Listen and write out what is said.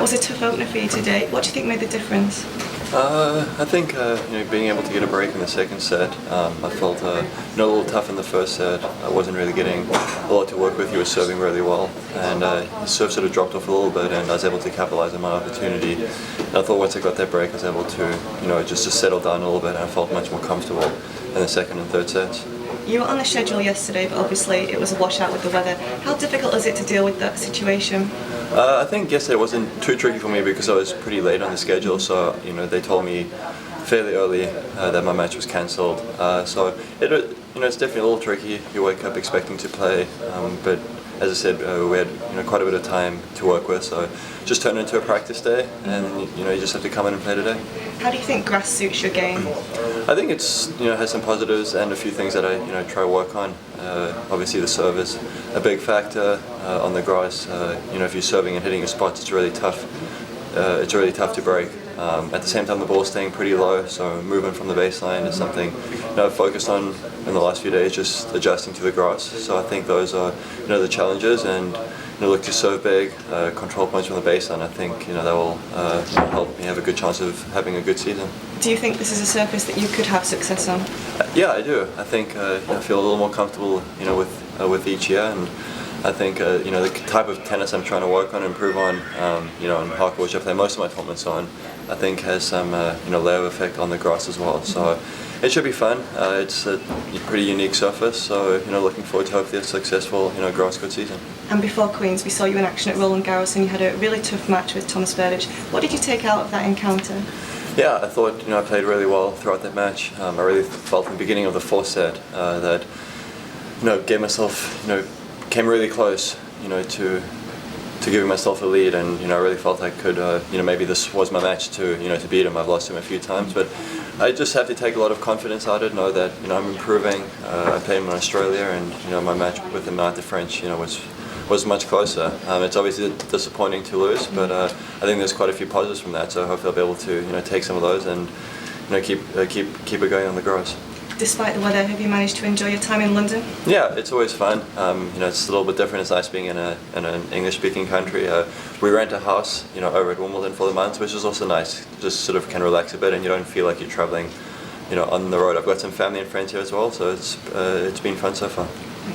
was a tough opener for you today. What do you think made the difference? I think being able to get a break in the second set. I felt a little tough in the first set. I wasn't really getting a lot to work with. He was serving really well, and his serve sort of dropped off a little bit, and I was able to capitalize on my opportunity. And I thought once I got that break, I was able to just to settle down a little bit, and I felt much more comfortable in the second and third sets. You were on the schedule yesterday, but obviously it was a washout with the weather. How difficult is it to deal with that situation? I think yesterday wasn't too tricky for me because I was pretty late on the schedule, so they told me fairly early that my match was cancelled. So it's definitely a little tricky. You wake up expecting to play, but as I said, we had quite a bit of time to work with, so just turned into a practice day, and you just have to come in and play today. How do you think grass suits your game? I think it's has some positives and a few things that I try to work on. Obviously the serve is a big factor on the grass. If you're serving and hitting your spots, it's really tough. It's really tough to break. At the same time, the ball's staying pretty low, so movement from the baseline is something I've focused on in the last few days, just adjusting to the grass. So I think those are the challenges, and look to serve big, control points from the baseline. I think that will help me have a good chance of having a good season. Do you think this is a surface that you could have success on? Yeah, I do. I think I feel a little more comfortable with each year, and I think the type of tennis I'm trying to work on and improve on, on hardcourt, which I play most of my tournaments on, I think has some layer effect on the grass as well. So it should be fun. It's a pretty unique surface, so looking forward to hopefully a successful grass court season. And before Queens, we saw you in action at Roland Garros, and you had a really tough match with Thomas Berdych. What did you take out of that encounter? Yeah, I thought I played really well throughout that match. I really felt in the beginning of the fourth set that gave myself came really close to giving myself a lead, and I really felt I could maybe this was my match to beat him. I've lost him a few times, but I just have to take a lot of confidence out of it, know that I'm improving. I played him in Australia, and my match with him at the French was much closer. It's obviously disappointing to lose, but I think there's quite a few positives from that, so hopefully I'll be able to take some of those and keep it going on the grass. Despite the weather, have you managed to enjoy your time in London? Yeah, it's always fun. It's a little bit different. It's nice being in an English-speaking country. We rent a house, over at Wimbledon for the month, which is also nice. Just sort of can relax a bit, and you don't feel like you're traveling, on the road. I've got some family and friends here as well, so it's been fun so far.